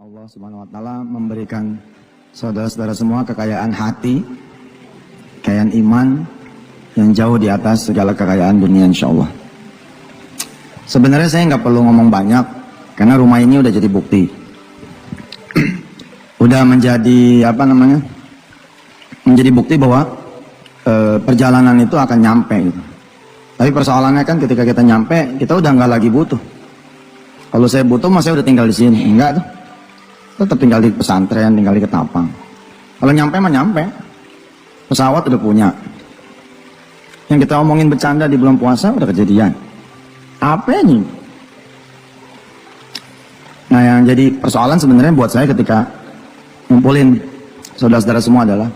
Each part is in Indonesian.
Allah Subhanahu wa taala memberikan saudara-saudara semua kekayaan hati, kekayaan iman yang jauh di atas segala kekayaan dunia insyaallah. Sebenarnya saya nggak perlu ngomong banyak karena rumah ini udah jadi bukti. Udah menjadi menjadi bukti bahwa perjalanan itu akan nyampe gitu. Tapi persoalannya kan ketika kita nyampe, kita udah nggak lagi butuh. Kalau saya butuh, saya udah tinggal di sini. Enggak tuh. Tetap tinggal di pesantren, tinggal di Ketapang. Kalau nyampe mah nyampe. Pesawat udah punya. Yang kita omongin bercanda di bulan puasa udah kejadian. Apa ini? Nah, yang jadi persoalan sebenarnya buat saya ketika ngumpulin saudara-saudara semua adalah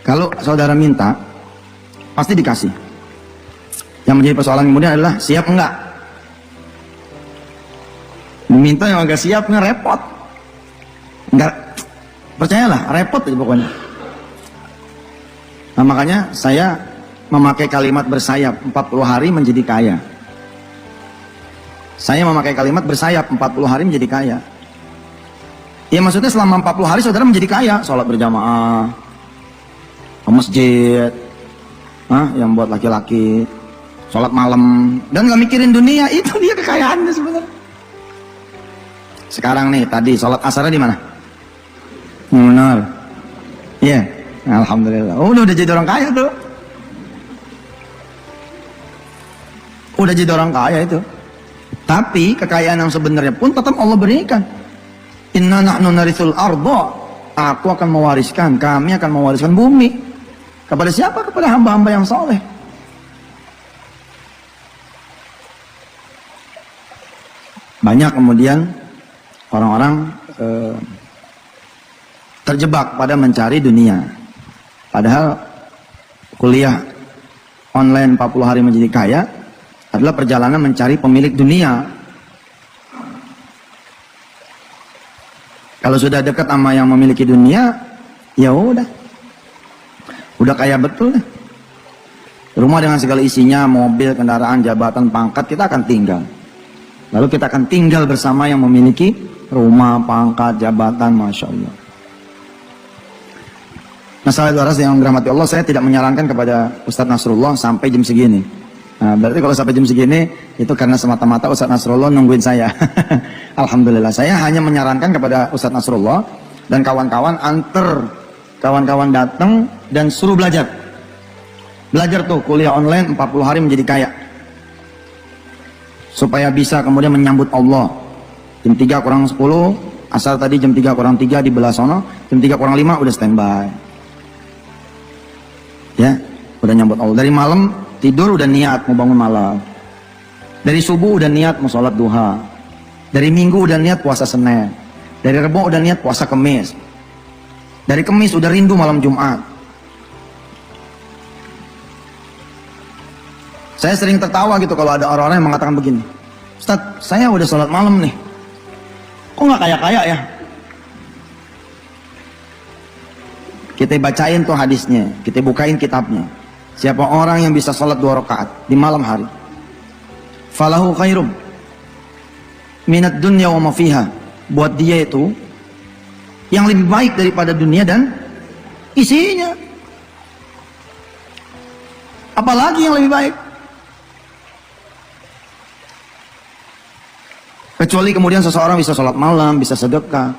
kalau saudara minta, pasti dikasih. Yang menjadi persoalan kemudian adalah siap enggak? Minta yang agak siap nggak repot. Enggak, percayalah repot aja pokoknya. Nah, makanya saya memakai kalimat bersayap 40 hari menjadi kaya. Saya memakai kalimat bersayap 40 hari menjadi kaya. Ya maksudnya selama 40 hari saudara menjadi kaya, sholat berjamaah, ke masjid, yang buat laki-laki, sholat malam, dan nggak mikirin dunia, itu dia kekayaannya sebenarnya. Sekarang nih, tadi sholat asarnya di mana? Benar. Iya, alhamdulillah. Oh, udah jadi orang kaya tuh. Udah jadi orang kaya itu. Tapi kekayaan yang sebenarnya pun tetap Allah berikan. Inna nahnu narithul arda. Aku akan mewariskan, kami akan mewariskan bumi. Kepada siapa? Kepada hamba-hamba yang soleh. Banyak kemudian orang-orang terjebak pada mencari dunia. Padahal kuliah online 40 hari menjadi kaya adalah perjalanan mencari pemilik dunia. Kalau sudah dekat sama yang memiliki dunia, ya udah kaya betul deh. Rumah dengan segala isinya, mobil, kendaraan, jabatan, pangkat, kita akan tinggal. Lalu kita akan tinggal bersama yang memiliki rumah, pangkat, jabatan, Masya Allah. Nah, saudara yang dirahmati Allah, saya tidak menyarankan kepada Ustadz Nasrullah sampai jam segini. Nah, berarti kalau sampai jam segini, itu karena semata-mata Ustadz Nasrullah nungguin saya. Alhamdulillah, saya hanya menyarankan kepada Ustadz Nasrullah dan kawan-kawan, antar kawan-kawan datang dan suruh belajar. Belajar tuh, kuliah online 40 hari menjadi kaya. Supaya bisa kemudian menyambut Allah. Jam 3 kurang 10, asal tadi jam 3 kurang 3 di belah sono, jam 3 kurang 5 udah standby. Ya, udah nyambut Allah. Dari malam tidur udah niat mau bangun malam. Dari subuh udah niat mau sholat duha. Dari minggu udah niat puasa Senin. Dari Rebo udah niat puasa Kemis. Dari Kemis udah rindu malam Jumat. Saya sering tertawa gitu kalau ada orang-orang yang mengatakan begini, Ustaz, saya udah sholat malam nih, kok nggak kaya-kaya ya? Kita bacain tuh hadisnya, kita bukain kitabnya. Siapa orang yang bisa sholat 2 rakaat di malam hari, falahu khairum minat dunya wa ma fiha. Buat dia itu yang lebih baik daripada dunia dan isinya. Apalagi yang lebih baik? Kecuali kemudian seseorang bisa sholat malam, bisa sedekah.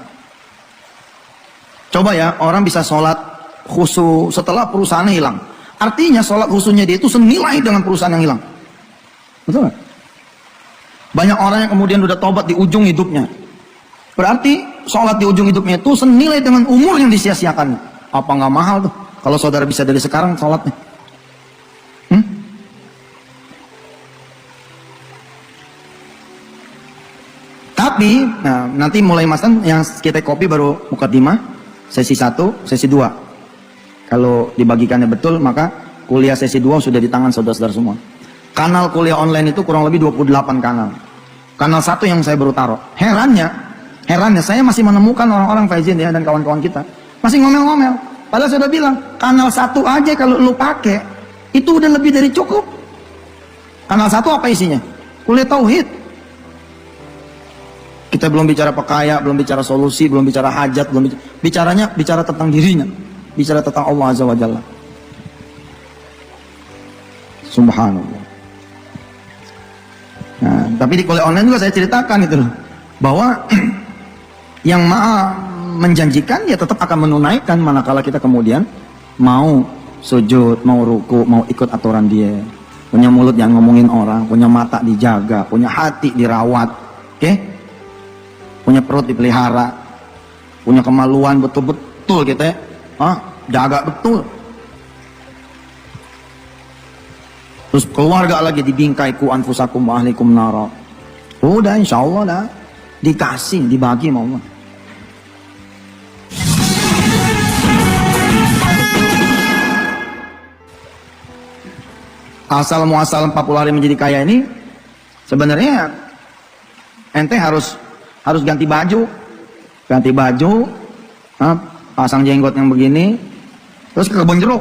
Coba ya, orang bisa sholat khusyuk setelah perusahaannya hilang. Artinya sholat khusyuknya dia itu senilai dengan perusahaan yang hilang. Betul nggak? Banyak orang yang kemudian udah tobat di ujung hidupnya. Berarti sholat di ujung hidupnya itu senilai dengan umur yang disia-siakannya. Apa nggak mahal tuh? Kalau saudara bisa dari sekarang sholatnya. Tapi, nah, nanti mulai masan yang kita copy baru mukadimah, sesi 1, sesi 2. Kalau dibagikannya betul, maka kuliah sesi 2 sudah di tangan saudara-saudara semua. Kanal kuliah online itu kurang lebih 28 kanal. Kanal 1 yang saya baru taruh. Herannya saya masih menemukan orang-orang Faizin ya dan kawan-kawan kita masih ngomel-ngomel. Padahal saya udah bilang, kanal 1 aja kalau lu pakai, itu udah lebih dari cukup. Kanal 1 apa isinya? Kuliah Tauhid. Kita belum bicara pekaya, belum bicara solusi, belum bicara hajat, belum bicara tentang dirinya, bicara tentang Allah Azza wa Jalla. Subhanallah. Nah, tapi di kuliah online juga saya ceritakan itu loh, bahwa yang maha menjanjikan ya tetap akan menunaikan manakala kita kemudian mau sujud, mau ruku, mau ikut aturan dia. Punya mulut yang ngomongin orang, punya mata dijaga, punya hati dirawat, oke? Punya perut dipelihara, punya kemaluan betul-betul kita, jaga betul. Terus keluarga lagi dibingkai ku anfusakum wa ahlikum nara. Udah insya Allah dah dikasih, dibagi mau. Asal muasal 40 hari menjadi kaya ini sebenarnya ente harus ganti baju, pasang jenggot yang begini, terus ke kebun jeruk.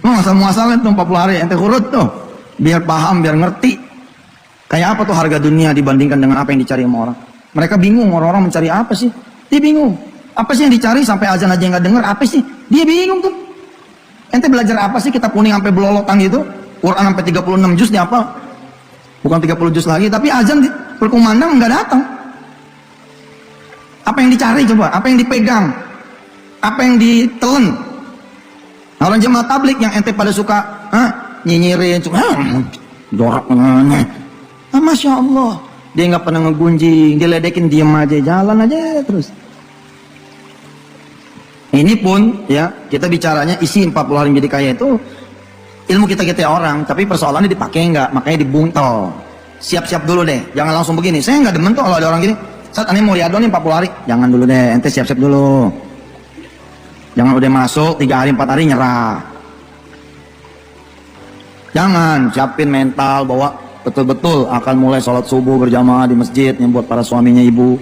Asal muasalnya tuh 40 hari ente urut tuh, biar paham, biar ngerti kayak apa tuh harga dunia dibandingkan dengan apa yang dicari sama orang. Mereka bingung, orang-orang mencari apa sih? Dia bingung, apa sih yang dicari sampai azan aja nggak dengar, apa sih? Dia bingung tuh. Ente belajar apa sih kita kuning sampai belolotan gitu? Quran sampai 36 juz nih apa? Bukan 30 juz lagi, tapi azan berkumandang nggak datang. Apa yang dicari coba? Apa yang dipegang? Apa yang ditelen? Nah, orang jemaah tablik yang ente pada suka nyinyirin, cuma dorak, masya Allah, dia nggak pernah ngegunjing, dia ledekin, diem aja, jalan aja terus. Ini pun ya kita bicaranya isi 40 hari menjadi kaya itu ilmu kita orang, tapi persoalannya dipakai nggak, makanya dibungtel. Siap-siap dulu deh, jangan langsung begini. Saya nggak demen tuh kalau ada orang gini, saat ini mau riado nih 40 hari, jangan dulu deh, ente siap-siap dulu. Jangan udah masuk 3 hari 4 hari nyerah. Jangan, siapin mental bahwa betul-betul akan mulai sholat subuh berjamaah di masjid yang buat para suaminya ibu.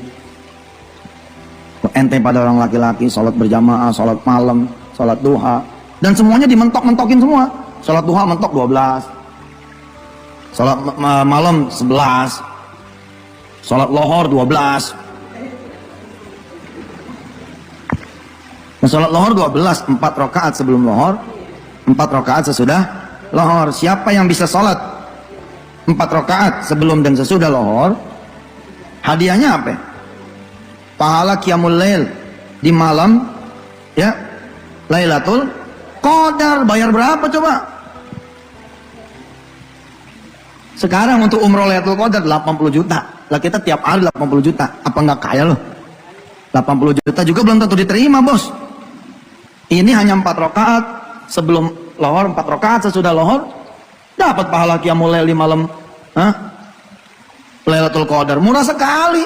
Ente pada orang laki-laki sholat berjamaah, sholat malam, sholat duha, dan semuanya dimentok-mentokin semua. Sholat duha mentok 12, sholat malam 11, sholat lohor 12. Nah, sholat lohor 12, 4 rakaat sebelum lohor, 4 rakaat sesudah lohor. Siapa yang bisa sholat 4 rakaat sebelum dan sesudah lohor, hadiahnya apa? Pahala qiyamul lail di malam ya Lailatul Qadar. Bayar berapa coba? Sekarang untuk umroh Lailatul Qadar 80 juta. Lah kita tiap hari 80 juta. Apa nggak kaya loh? 80 juta juga belum tentu diterima, bos. Ini hanya 4 rakaat sebelum lohor, 4 rakaat sesudah lohor, dapat pahala qiyamul lail di malam Lailatul Qadar. Murah sekali.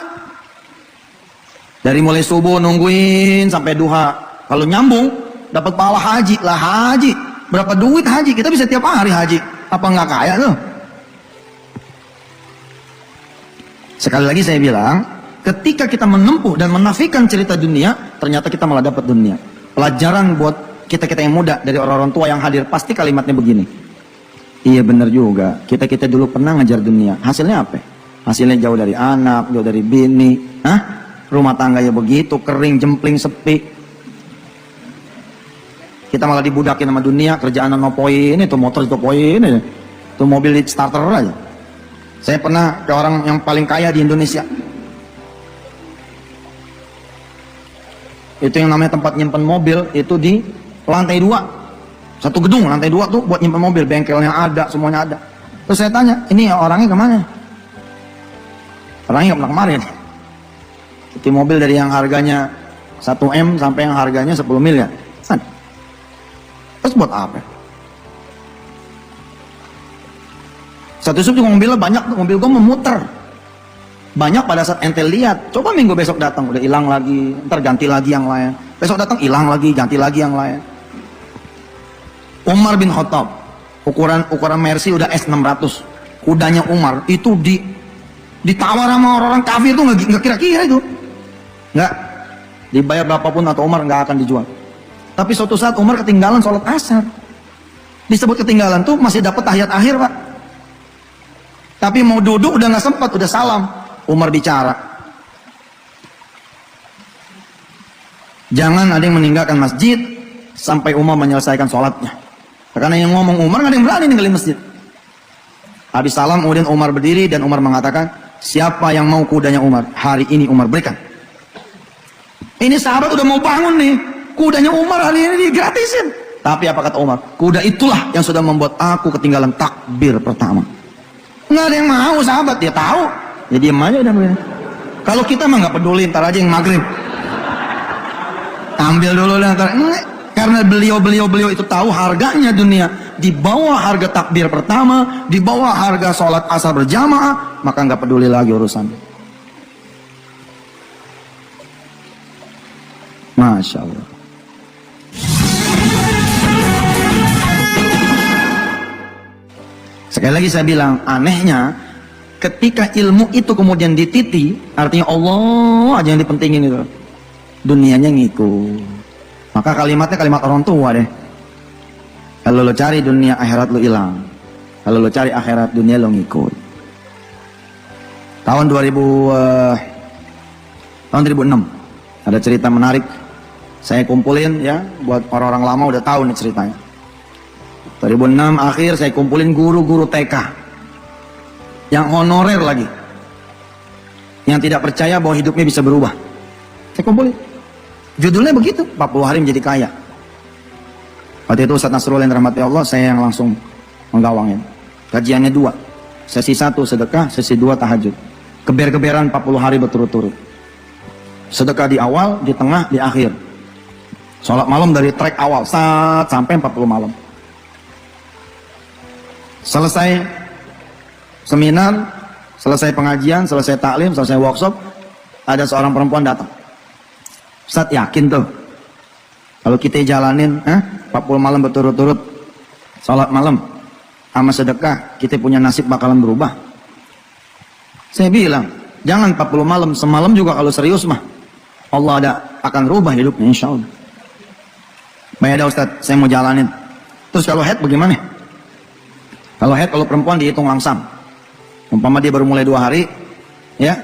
Dari mulai subuh nungguin sampai duha. Kalau nyambung dapat pahala haji. Lah haji, berapa duit haji? Kita bisa tiap hari haji. Apa nggak kaya tuh? Sekali lagi saya bilang, ketika kita menempuh dan menafikan cerita dunia, ternyata kita malah dapat dunia. Pelajaran buat kita-kita yang muda dari orang-orang tua yang hadir, pasti kalimatnya begini. Iya benar juga, kita dulu pernah ngejar dunia. Hasilnya apa? Hasilnya jauh dari anak, jauh dari bini. Rumah tangga ya begitu, kering, jempling, sepi. Kita malah dibudakin sama dunia, kerjaan no poin, itu motor itu poin, itu mobil di starter aja. Saya pernah ke orang yang paling kaya di Indonesia. Itu yang namanya tempat nyimpen mobil, itu di lantai 2. Satu gedung, lantai 2 tuh buat nyimpen mobil, bengkelnya ada, semuanya ada. Terus saya tanya, ini orangnya kemana? Orangnya nggak pernah kemarin. Itu mobil dari yang harganya 1 M sampai yang harganya 10 miliar. Terus buat apa? Satu sub juga mobilnya banyak, mobil gue memutar. Banyak pada saat ente lihat, coba minggu besok datang udah hilang lagi, ntar ganti lagi yang lain. Besok datang hilang lagi, ganti lagi yang lain. Umar bin Khattab, ukuran Mercy udah S600, kudanya Umar itu ditawar sama orang-orang kafir tuh nggak kira-kira itu, nggak dibayar berapapun atau Umar nggak akan dijual. Tapi suatu saat Umar ketinggalan sholat asar, disebut ketinggalan tuh masih dapat tahiyat akhir pak. Tapi mau duduk udah nggak sempat, udah salam. Umar bicara, Jangan ada yang meninggalkan masjid sampai Umar menyelesaikan sholatnya. Karena yang ngomong Umar nggak ada yang berani ninggalin masjid. Habis salam kemudian Umar berdiri dan Umar mengatakan, siapa yang mau kudanya Umar? Hari ini Umar berikan. Ini sahabat udah mau bangun nih, kudanya Umar hari ini digratisin. Tapi apa kata Umar? Kuda itulah yang sudah membuat aku ketinggalan takbir pertama. Nggak ada yang mau sahabat, dia tahu. Ya diam aja udah begini. Kalau kita mah nggak peduli, ntar aja yang maghrib. Ambil dulu lah ntar. Karena beliau itu tahu harganya dunia. Di bawah harga takbir pertama, di bawah harga sholat asar berjamaah, maka nggak peduli lagi urusan. Masya Allah. Sekali lagi saya bilang, anehnya ketika ilmu itu kemudian dititi, artinya Allah aja yang dipentingin itu, dunianya ngikut. Maka kalimatnya kalimat orang tua deh. Kalau lo cari dunia, akhirat lo hilang. Kalau lo cari akhirat, dunia lo ngikut. Tahun 2006 ada cerita menarik. Saya kumpulin ya, buat orang-orang lama udah tahu nih ceritanya. 2006 akhir saya kumpulin guru-guru TK yang honorer lagi, yang tidak percaya bahwa hidupnya bisa berubah. Saya kumpulin. Judulnya begitu, 40 hari menjadi kaya. Waktu itu Ustaz Nasrullah yang dirahmati Allah, saya yang langsung menggawangnya. Kajiannya 2. Sesi 1 sedekah, sesi 2 tahajud. Geber-geberan 40 hari berturut-turut. Sedekah di awal, di tengah, di akhir. Sholat malam dari track awal sampai 40 malam. Selesai seminar, selesai pengajian, selesai taklim, selesai workshop, ada seorang perempuan datang. Ustaz yakin tuh kalau kita jalanin 40 malam berturut-turut sholat malam sama sedekah, kita punya nasib bakalan berubah? Saya bilang jangan 40 malam, semalam juga kalau serius mah Allah akan rubah hidupnya insya Allah. Baik ada Ustaz, saya mau jalanin. Terus kalau head bagaimana? Kalau head, kalau perempuan dihitung langsam. Umpama dia baru mulai 2 hari ya,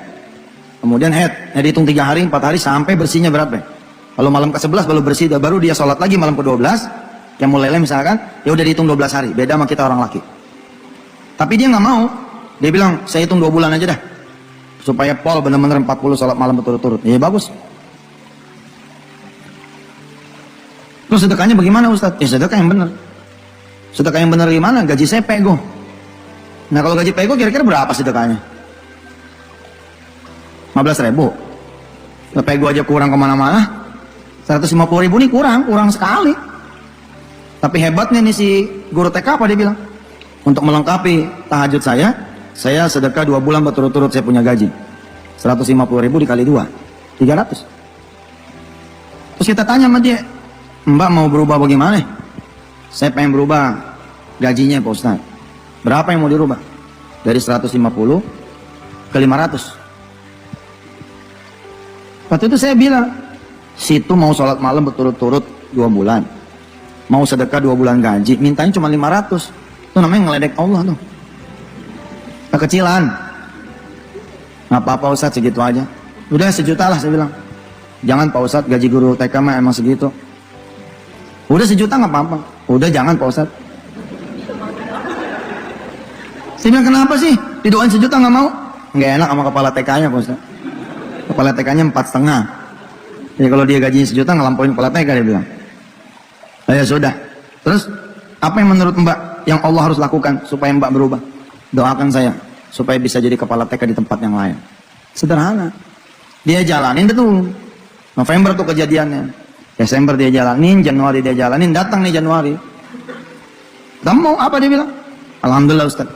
kemudian head dihitung 3 hari, 4 hari sampai bersihnya berapa? Kalau malam ke-11 baru bersih, baru dia sholat lagi malam ke-12, yang mulai misalkan, ya udah dihitung 12 hari. Beda sama kita orang laki. Tapi dia nggak mau. Dia bilang, saya hitung 2 bulan aja dah. Supaya Paul benar-benar 40 sholat malam berturut-turut. Ya bagus. Terus sedekahnya bagaimana Ustaz? Ya sedekah yang benar. Sedekah yang benar gimana? Gaji saya pego. Nah kalau gaji pego kira-kira berapa sedekahnya? 15.000. Pego aja kurang kemana-mana. 150.000 nih kurang sekali. Tapi hebatnya nih si guru TK apa dia bilang? Untuk melengkapi tahajud saya sedekah 2 bulan berturut-turut saya punya gaji. 150.000 dikali 2, 300. Terus kita tanya sama dia, Mbak mau berubah bagaimana? Saya pengen berubah gajinya Pak Ustaz. Berapa yang mau dirubah? Dari 150 ke 500. Waktu itu saya bilang, situ mau sholat malam berturut-turut 2 bulan. Mau sedekah 2 bulan gaji, mintanya cuma 500. Itu namanya ngeledek Allah tuh. Kekecilan. Nggak apa-apa Ustaz, segitu aja. Udah 1 juta lah saya bilang. Jangan Pak Ustaz, gaji guru TK mah emang segitu. Udah 1 juta nggak apa-apa. Udah jangan Pak Ustaz. Saya bilang kenapa sih? Didoain 1 juta nggak mau? Nggak enak sama kepala TK-nya Pak Ustaz. Kepala TK-nya 4,5. Jadi kalau dia gajinya 1 juta ngelampauin kepala TK dia bilang. Ya sudah. Terus apa yang menurut Mbak yang Allah harus lakukan supaya Mbak berubah? Doakan saya supaya bisa jadi kepala TK di tempat yang lain. Sederhana. Dia jalanin itu. November tuh kejadiannya. Desember dia jalanin, Januari dia jalanin, datang nih Januari. Kamu mau apa dia bilang? Alhamdulillah Ustaz.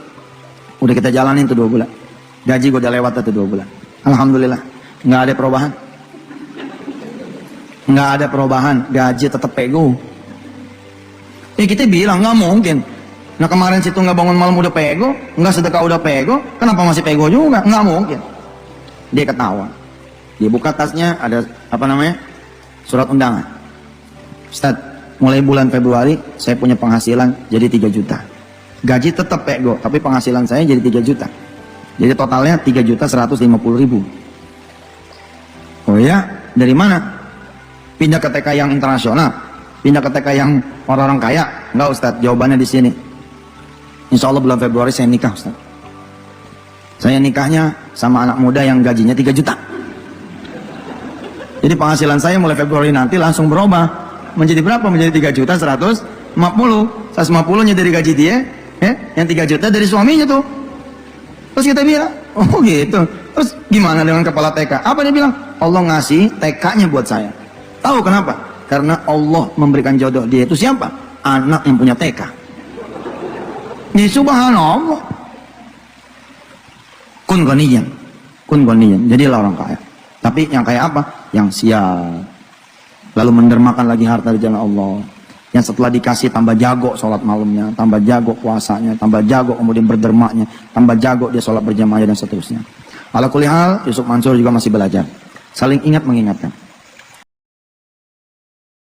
Udah kita jalanin tuh 2 bulan. Gaji gue udah lewat tuh 2 bulan. Alhamdulillah. Nggak ada perubahan. Nggak ada perubahan. Gaji tetap pego. Kita bilang nggak mungkin. Nah kemarin situ nggak bangun malam udah pego, nggak sedekah udah pego, kenapa masih pego juga? Nggak mungkin. Dia ketawa. Dia buka tasnya, ada apa namanya? Surat undangan. Ustaz, mulai bulan Februari saya punya penghasilan jadi 3 juta. Gaji tetap pego, tapi penghasilan saya jadi 3 juta. Jadi totalnya 3.150.000. Oh ya, dari mana? pindah ke TK yang internasional, pindah ke TK yang orang-orang kaya? Enggak Ustaz, jawabannya di sini. Insya Allah bulan Februari saya nikah Ustaz. Saya nikahnya sama anak muda yang gajinya 3 juta. Jadi penghasilan saya mulai Februari nanti langsung berubah. Menjadi berapa? Menjadi 3 juta 150. 150 nya dari gaji dia, yang 3 juta dari suaminya tuh. Terus kita bilang, oh gitu. Terus gimana dengan kepala TK? Apa dia bilang? Allah ngasih TK-nya buat saya. Tahu kenapa? Karena Allah memberikan jodoh dia itu siapa? Anak yang punya TK. Ini subhanallah. Kun goniyan. Jadilah orang kaya. Tapi yang kaya apa? Yang siap. Lalu mendermakan lagi harta di jalan Allah. Yang setelah dikasih tambah jago sholat malamnya, tambah jago puasanya, tambah jago kemudian berdermaknya, tambah jago dia sholat berjamaah dan seterusnya. Ala kulli hal, Yusuf Mansur juga masih belajar. Saling ingat mengingatkan.